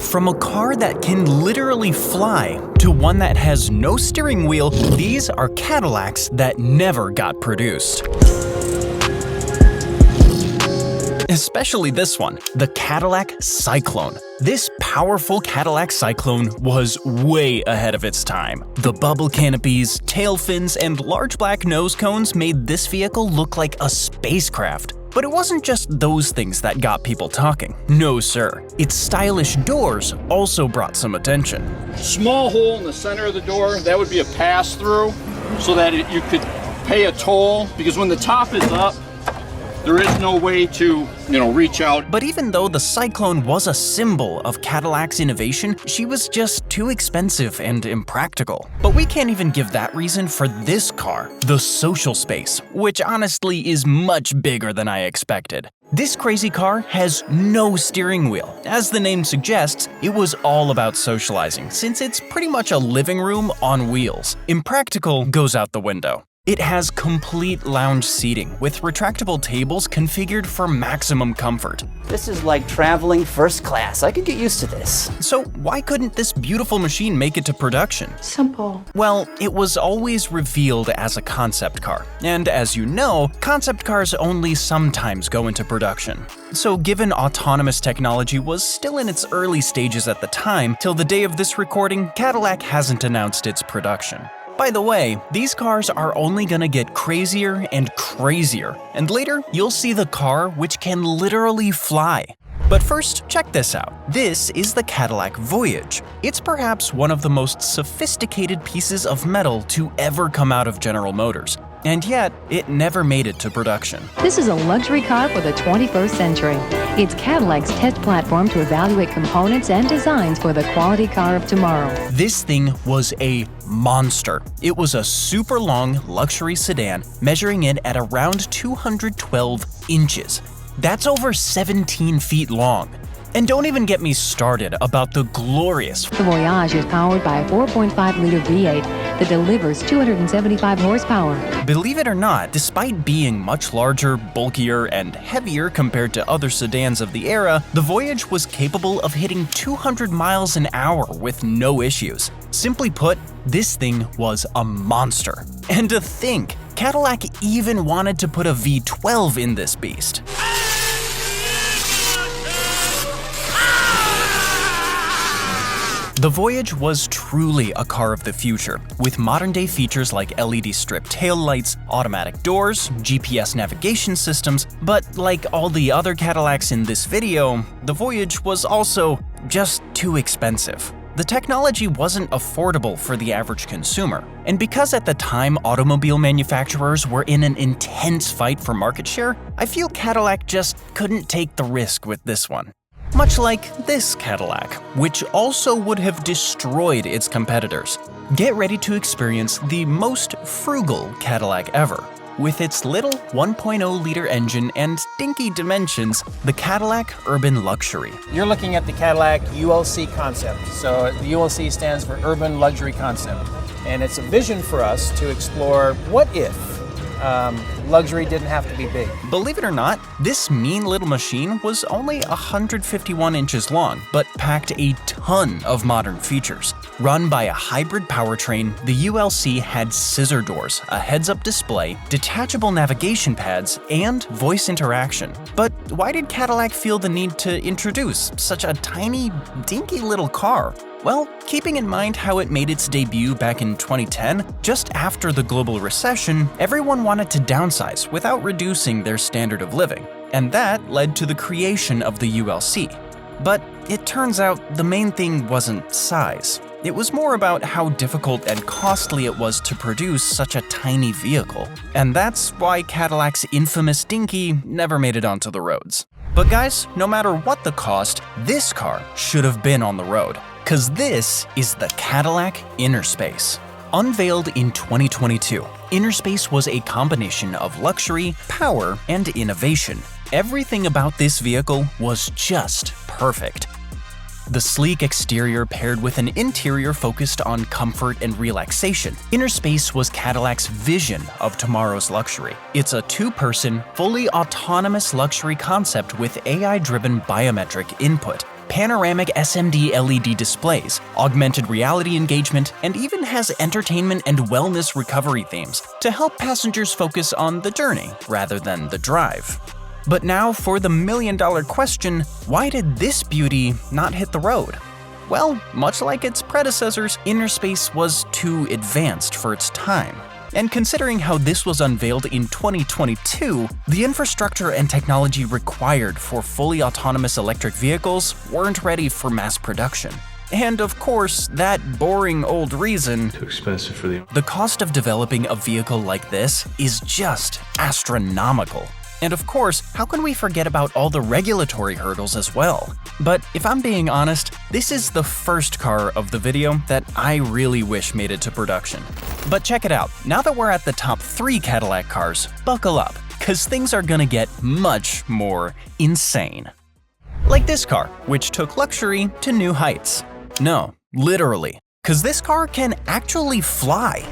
From a car that can literally fly to one that has no steering wheel, these are Cadillacs that never got produced. Especially this one, the Cadillac Cyclone. This powerful Cadillac Cyclone was way ahead of its time. The bubble canopies, tail fins, and large black nose cones made this vehicle look like a spacecraft. But it wasn't just those things that got people talking. No sir, its stylish doors also brought some attention. Small hole in the center of the door, that would be a pass-through so that you could pay a toll, because when the top is up, there is no way to, reach out. But even though the Cyclone was a symbol of Cadillac's innovation, she was just too expensive and impractical. But we can't even give that reason for this car, the Social Space, which honestly is much bigger than I expected. This crazy car has no steering wheel. As the name suggests, it was all about socializing, since it's pretty much a living room on wheels. Impractical goes out the window. It has complete lounge seating with retractable tables configured for maximum comfort. This is like traveling first class. I could get used to this. So why couldn't this beautiful machine make it to production? Simple. Well, it was always revealed as a concept car. And as you know, concept cars only sometimes go into production. So given autonomous technology was still in its early stages at the time, till the day of this recording, Cadillac hasn't announced its production. By the way, these cars are only gonna get crazier and crazier, and later you'll see the car which can literally fly. But first, check this out. This is the Cadillac Voyage. It's perhaps one of the most sophisticated pieces of metal to ever come out of General Motors, and yet it never made it to production. This is a luxury car for the 21st century. It's Cadillac's test platform to evaluate components and designs for the quality car of tomorrow. This thing was a monster. It was a super long luxury sedan, measuring in at around 212 inches. That's over 17 feet long. And don't even get me started about the glorious The Voyage is powered by a 4.5-liter V8 that delivers 275 horsepower. Believe it or not, despite being much larger, bulkier, and heavier compared to other sedans of the era, the Voyage was capable of hitting 200 miles an hour with no issues. Simply put, this thing was a monster. And to think, Cadillac even wanted to put a V12 in this beast. The Voyage was truly a car of the future, with modern-day features like LED strip taillights, automatic doors, GPS navigation systems, but like all the other Cadillacs in this video, the Voyage was also just too expensive. The technology wasn't affordable for the average consumer, and because at the time automobile manufacturers were in an intense fight for market share, I feel Cadillac just couldn't take the risk with this one. Much like this Cadillac, which also would have destroyed its competitors. Get ready to experience the most frugal Cadillac ever. With its little 1.0-liter engine and dinky dimensions, the Cadillac Urban Luxury. You're looking at the Cadillac ULC concept. So the ULC stands for Urban Luxury Concept. And it's a vision for us to explore what if luxury didn't have to be big. Believe it or not, this mean little machine was only 151 inches long, but packed a ton of modern features. Run by a hybrid powertrain, the ULC had scissor doors, a heads-up display, detachable navigation pads, and voice interaction. But why did Cadillac feel the need to introduce such a tiny, dinky little car? Well, keeping in mind how it made its debut back in 2010, just after the global recession, everyone wanted to downsize without reducing their standard of living, and that led to the creation of the ULC. But it turns out the main thing wasn't size. It was more about how difficult and costly it was to produce such a tiny vehicle. And that's why Cadillac's infamous dinky never made it onto the roads. But guys, no matter what the cost, this car should have been on the road. 'Cause this is the Cadillac Interspace. Unveiled in 2022, Interspace was a combination of luxury, power, and innovation. Everything about this vehicle was just perfect. The sleek exterior paired with an interior focused on comfort and relaxation. Interspace was Cadillac's vision of tomorrow's luxury. It's a two-person, fully autonomous luxury concept with AI-driven biometric input. panoramic SMD LED displays, augmented reality engagement, and even has entertainment and wellness recovery themes to help passengers focus on the journey rather than the drive. But now for the million-dollar question, why did this beauty not hit the road? Well, much like its predecessors, inner space was too advanced for its time. And considering how this was unveiled in 2022, the infrastructure and technology required for fully autonomous electric vehicles weren't ready for mass production. And of course, that boring old reason, too expensive for the cost of developing a vehicle like this is just astronomical. And of course, how can we forget about all the regulatory hurdles as well? But if I'm being honest, this is the first car of the video that I really wish made it to production. But check it out, now that we're at the top 3 Cadillac cars, buckle up, cause things are gonna get much more insane. Like this car, which took luxury to new heights. No, literally, cause this car can actually fly.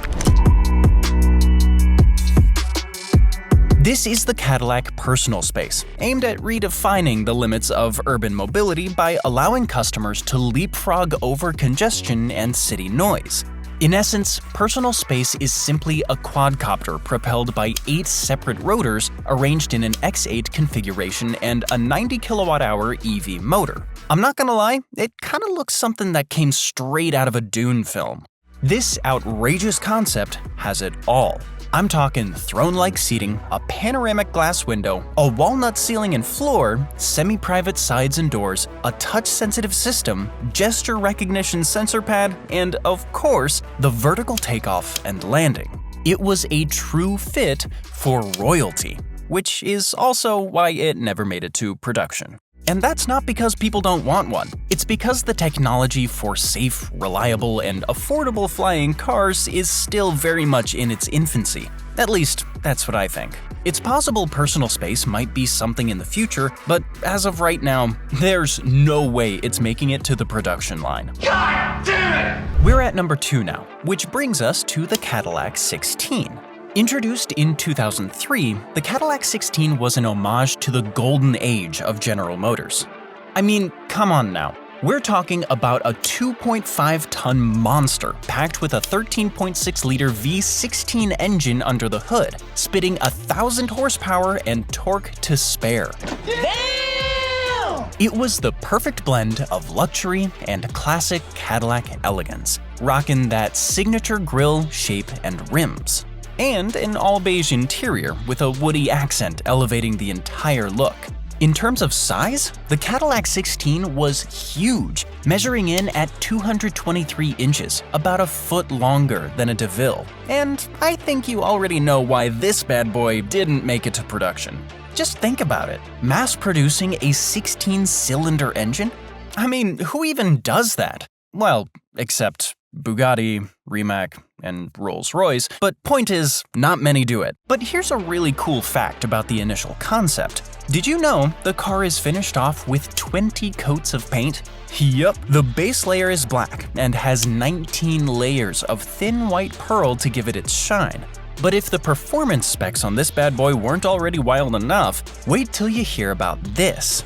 This is the Cadillac Personal Space, aimed at redefining the limits of urban mobility by allowing customers to leapfrog over congestion and city noise. In essence, Personal Space is simply a quadcopter propelled by 8 separate rotors arranged in an X8 configuration and a 90 kilowatt-hour EV motor. I'm not gonna lie, it kinda looks something that came straight out of a Dune film. This outrageous concept has it all. I'm talking throne-like seating, a panoramic glass window, a walnut ceiling and floor, semi-private sides and doors, a touch-sensitive system, gesture recognition sensor pad, and of course, the vertical takeoff and landing. It was a true fit for royalty, which is also why it never made it to production. And that's not because people don't want one. It's because the technology for safe, reliable, and affordable flying cars is still very much in its infancy. At least, that's what I think. It's possible Personal Space might be something in the future, but as of right now, there's no way it's making it to the production line. God damn it! We're at number 2 now, which brings us to the Cadillac 16. Introduced in 2003, the Cadillac 16 was an homage to the golden age of General Motors. I mean, come on now. We're talking about a 2.5-ton monster packed with a 13.6-liter V16 engine under the hood, spitting 1,000 horsepower and torque to spare. Damn! It was the perfect blend of luxury and classic Cadillac elegance, rocking that signature grille, shape, and rims. And an all-beige interior with a woody accent elevating the entire look. In terms of size, the Cadillac 16 was huge, measuring in at 223 inches, about a foot longer than a DeVille. And I think you already know why this bad boy didn't make it to production. Just think about it, mass-producing a 16-cylinder engine? I mean, who even does that? Well, except Bugatti, Rimac, and Rolls-Royce, but point is, not many do it. But here's a really cool fact about the initial concept. Did you know the car is finished off with 20 coats of paint? Yup, the base layer is black and has 19 layers of thin white pearl to give it its shine. But if the performance specs on this bad boy weren't already wild enough, wait till you hear about this.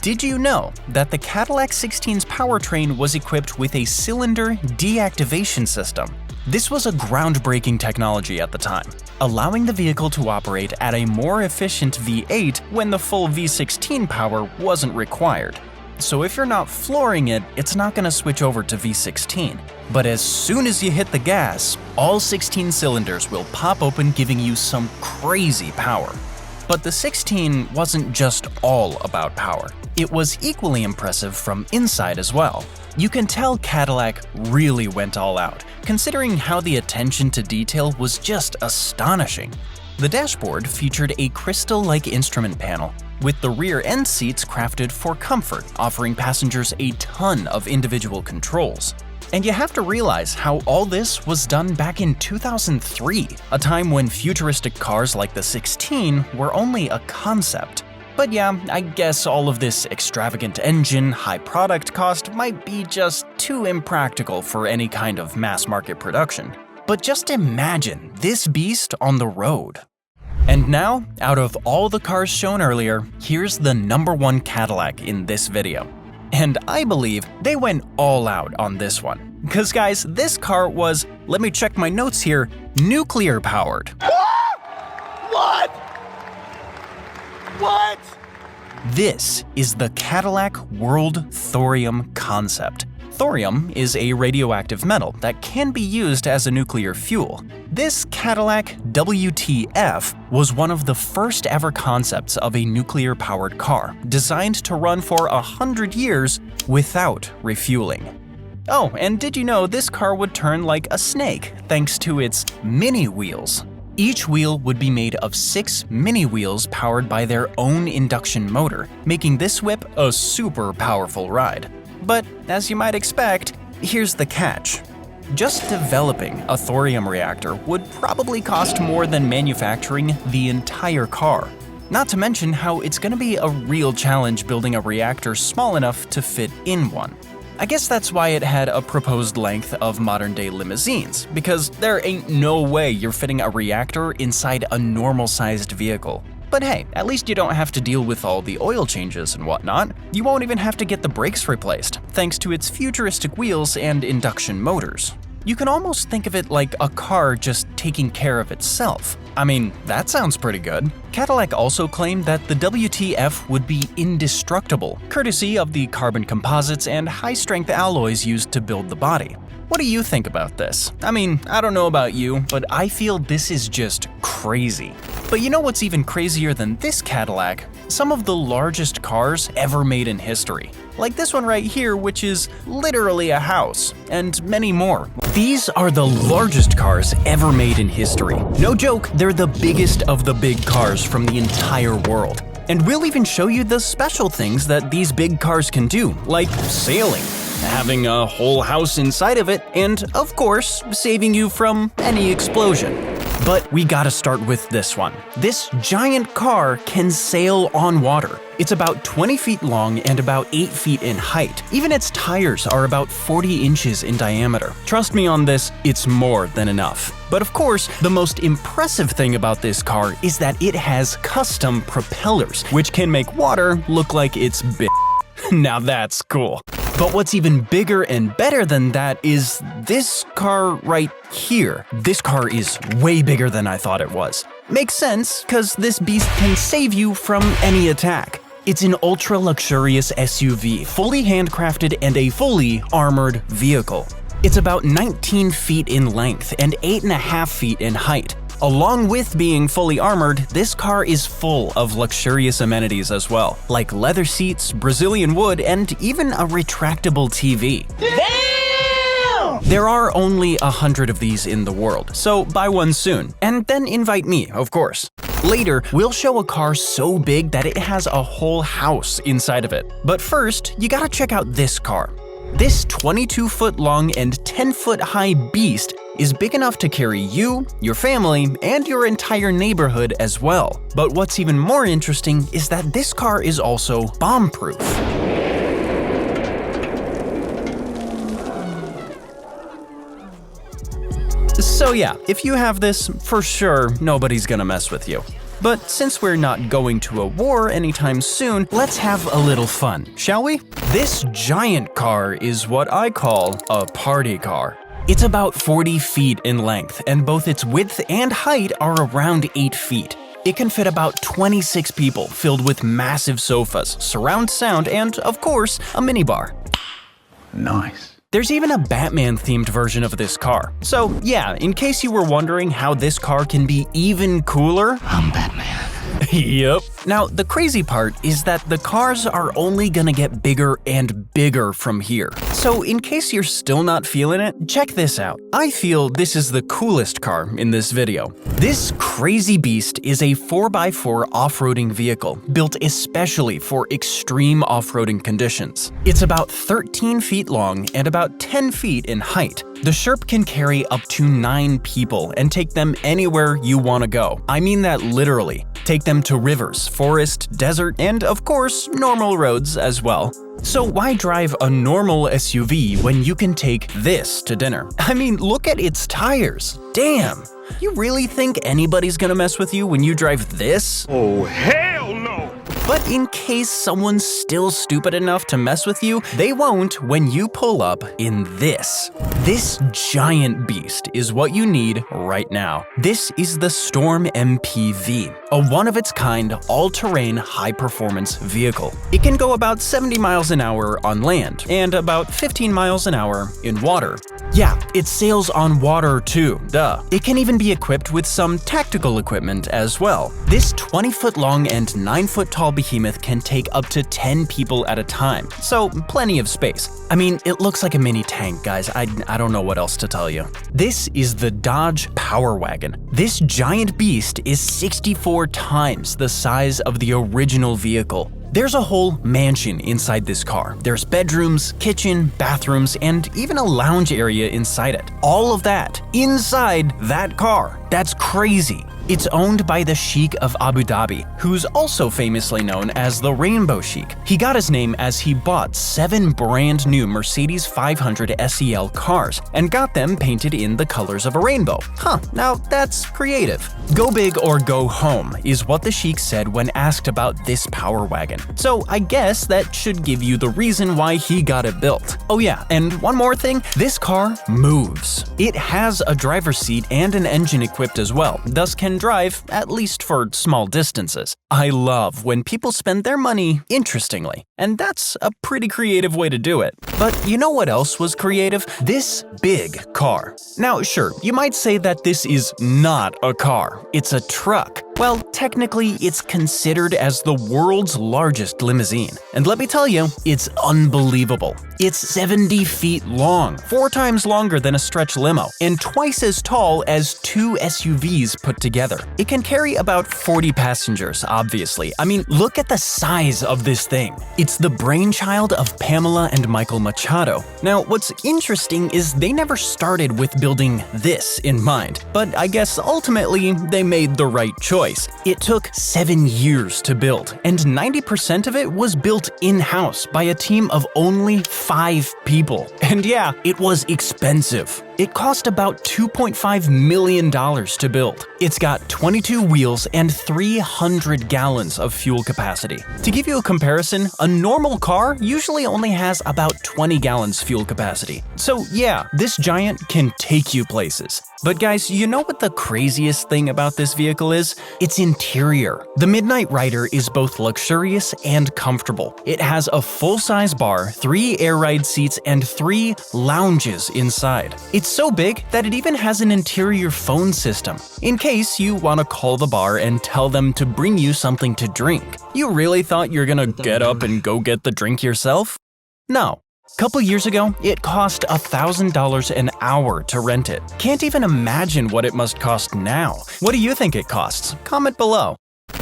Did you know that the Cadillac 16's powertrain was equipped with a cylinder deactivation system? This was a groundbreaking technology at the time, allowing the vehicle to operate at a more efficient V8 when the full V16 power wasn't required. So if you're not flooring it, it's not going to switch over to V16. But as soon as you hit the gas, all 16 cylinders will pop open, giving you some crazy power. But the 16 wasn't just all about power. It was equally impressive from inside as well. You can tell Cadillac really went all out, considering how the attention to detail was just astonishing. The dashboard featured a crystal-like instrument panel, with the rear end seats crafted for comfort, offering passengers a ton of individual controls. And you have to realize how all this was done back in 2003, a time when futuristic cars like the 16 were only a concept. But yeah, I guess all of this extravagant engine, high product cost might be just too impractical for any kind of mass market production. But just imagine this beast on the road. And now, out of all the cars shown earlier, here's the #1 Cadillac in this video. And I believe they went all out on this one. Because guys, this car was, let me check my notes here, nuclear powered. What? This is the Cadillac World Thorium concept. Thorium is a radioactive metal that can be used as a nuclear fuel. This Cadillac WTF was one of the first ever concepts of a nuclear-powered car, designed to run for 100 years without refueling. Oh, and did you know this car would turn like a snake thanks to its mini wheels? Each wheel would be made of 6 mini wheels powered by their own induction motor, making this whip a super powerful ride. But as you might expect, here's the catch. Just developing a thorium reactor would probably cost more than manufacturing the entire car. Not to mention how it's gonna be a real challenge building a reactor small enough to fit in one. I guess that's why it had a proposed length of modern-day limousines, because there ain't no way you're fitting a reactor inside a normal-sized vehicle. But hey, at least you don't have to deal with all the oil changes and whatnot. You won't even have to get the brakes replaced, thanks to its futuristic wheels and induction motors. You can almost think of it like a car just taking care of itself. I mean, that sounds pretty good. Cadillac also claimed that the WTF would be indestructible, courtesy of the carbon composites and high-strength alloys used to build the body. What do you think about this? I mean, I don't know about you, but I feel this is just crazy. But you know what's even crazier than this Cadillac? Some of the largest cars ever made in history. Like this one right here, which is literally a house, and many more. These are the largest cars ever made in history. No joke, they're the biggest of the big cars from the entire world. And we'll even show you the special things that these big cars can do, like sailing, having a whole house inside of it, and of course, saving you from any explosion. But we gotta start with this one. This giant car can sail on water. It's about 20 feet long and about 8 feet in height. Even its tires are about 40 inches in diameter. Trust me on this, it's more than enough. But of course, the most impressive thing about this car is that it has custom propellers, which can make water look like it's big. Now that's cool. But what's even bigger and better than that is this car right here. This car is way bigger than I thought it was. Makes sense, because this beast can save you from any attack. It's an ultra-luxurious SUV, fully handcrafted and a fully armored vehicle. It's about 19 feet in length and 8.5 feet in height. Along with being fully armored, this car is full of luxurious amenities as well, like leather seats, Brazilian wood, and even a retractable TV. Damn! There are only 100 of these in the world, so buy one soon, and then invite me, of course. Later, we'll show a car so big that it has a whole house inside of it. But first, you gotta check out this car. This 22-foot long and 10-foot high beast is big enough to carry you, your family, and your entire neighborhood as well. But what's even more interesting is that this car is also bomb-proof. So yeah, if you have this, for sure, nobody's gonna mess with you. But since we're not going to a war anytime soon, let's have a little fun, shall we? This giant car is what I call a party car. It's about 40 feet in length, and both its width and height are around 8 feet. It can fit about 26 people, filled with massive sofas, surround sound, and, of course, a minibar. Nice. There's even a Batman-themed version of this car. So yeah, in case you were wondering how this car can be even cooler, I'm Batman. Yep. Now, the crazy part is that the cars are only gonna get bigger and bigger from here. So in case you're still not feeling it, check this out. I feel this is the coolest car in this video. This crazy beast is a 4x4 off-roading vehicle built especially for extreme off-roading conditions. It's about 13 feet long and about 10 feet in height. The Sherp can carry up to 9 people and take them anywhere you want to go. I mean that literally. Take them to rivers, forest, desert, and of course, normal roads as well. So why drive a normal SUV when you can take this to dinner? I mean, look at its tires. Damn. You really think anybody's gonna mess with you when you drive this? Oh, hell no! But in case someone's still stupid enough to mess with you, they won't when you pull up in this. This giant beast is what you need right now. This is the Storm MPV, a one-of-its-kind, all-terrain, high-performance vehicle. It can go about 70 miles an hour on land and about 15 miles an hour in water. Yeah, it sails on water too, duh. It can even be equipped with some tactical equipment as well. This 20-foot-long and 9-foot-tall behemoth can take up to 10 people at a time, so plenty of space. I mean, it looks like a mini tank, guys. I don't know what else to tell you. This is the Dodge Power Wagon. This giant beast is 64 times the size of the original vehicle. There's a whole mansion inside this car. There's bedrooms, kitchen, bathrooms, and even a lounge area inside it. All of that inside that car. That's crazy. It's owned by the Sheikh of Abu Dhabi, who's also famously known as the Rainbow Sheikh. He got his name as he bought 7 brand new Mercedes 500 SEL cars and got them painted in the colors of a rainbow. Now that's creative. Go big or go home is what the Sheikh said when asked about this power wagon. So I guess that should give you the reason why he got it built. Oh yeah, and one more thing, this car moves. It has a driver's seat and an engine equipped as well, thus can drive, at least for small distances. I love when people spend their money interestingly, and that's a pretty creative way to do it. But you know what else was creative? This big car. Now sure, you might say that this is not a car, it's a truck. Well, technically, it's considered as the world's largest limousine. And let me tell you, it's unbelievable. It's 70 feet long, 4 times longer than a stretch limo, and twice as tall as 2 SUVs put together. It can carry about 40 passengers, obviously. I mean, look at the size of this thing. It's the brainchild of Pamela and Michael Machado. Now, what's interesting is they never started with building this in mind, but I guess ultimately they made the right choice. It took 7 years to build, and 90% of it was built in-house by a team of only 5 people. And yeah, it was expensive. It cost about $2.5 million to build. It's got 22 wheels and 300 gallons of fuel capacity. To give you a comparison, a normal car usually only has about 20 gallons fuel capacity. So yeah, this giant can take you places. But guys, you know what the craziest thing about this vehicle is? Its interior. The Midnight Rider is both luxurious and comfortable. It has a full-size bar, 3 air ride seats, and 3 lounges inside. It's so big that it even has an interior phone system, in case you want to call the bar and tell them to bring you something to drink. You really thought you're gonna get up and go get the drink yourself? No. Couple years ago, it cost $1,000 an hour to rent it. Can't even imagine what it must cost now. What do you think it costs? Comment below.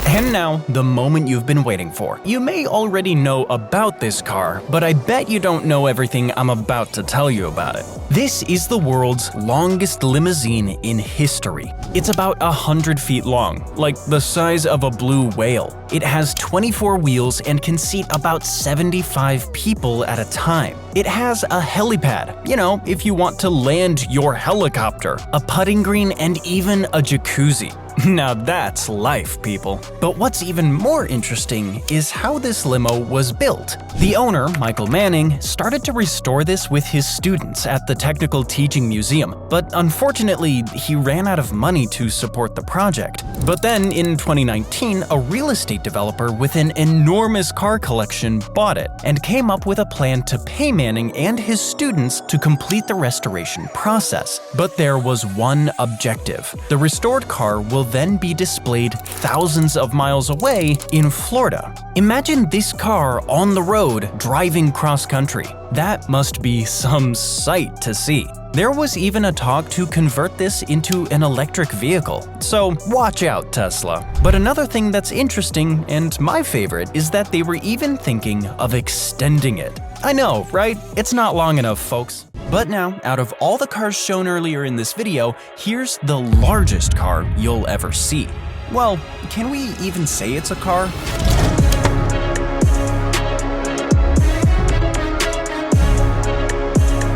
And now, the moment you've been waiting for. You may already know about this car, but I bet you don't know everything I'm about to tell you about it. This is the world's longest limousine in history. It's about 100 feet long, like the size of a blue whale. It has 24 wheels and can seat about 75 people at a time. It has a helipad, you know, if you want to land your helicopter, a putting green, and even a jacuzzi. Now that's life, people. But what's even more interesting is how this limo was built. The owner, Michael Manning, started to restore this with his students at the Technical Teaching Museum, but unfortunately, he ran out of money to support the project. But then in 2019, a real estate developer with an enormous car collection bought it and came up with a plan to pay Manning and his students to complete the restoration process. But there was one objective. The restored car will then be displayed thousands of miles away in Florida. Imagine this car on the road driving cross-country. That must be some sight to see. There was even a talk to convert this into an electric vehicle, so watch out, Tesla. But another thing that's interesting, and my favorite, is that they were even thinking of extending it. I know, right? It's not long enough, folks. But now, out of all the cars shown earlier in this video, here's the largest car you'll ever see. Well, can we even say it's a car?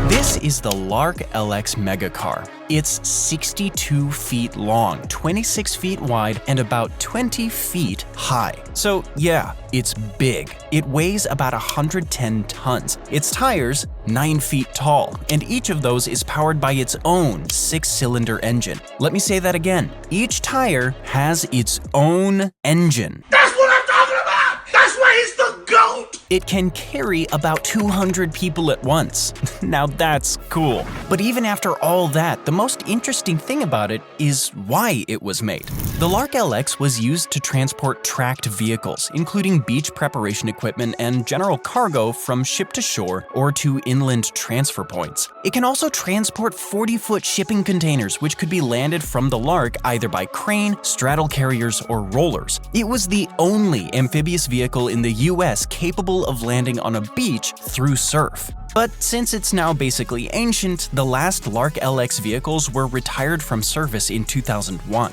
This This is the Lark LX Megacar. It's 62 feet long, 26 feet wide, and about 20 feet high. So yeah, it's big. It weighs about 110 tons. Its tires, 9 feet tall, and each of those is powered by its own 6-cylinder engine. Let me say that again. Each tire has its own engine. That's what I'm talking about! That's why he's the GOAT! It can carry about 200 people at once. Now that's cool. But even after all that, the most interesting thing about it is why it was made. The Lark LX was used to transport tracked vehicles, including beach preparation equipment and general cargo from ship to shore or to inland transfer points. It can also transport 40-foot shipping containers, which could be landed from the Lark either by crane, straddle carriers, or rollers. It was the only amphibious vehicle in the US capable of landing on a beach through surf. But since it's now basically ancient, the last Lark LX vehicles were retired from service in 2001.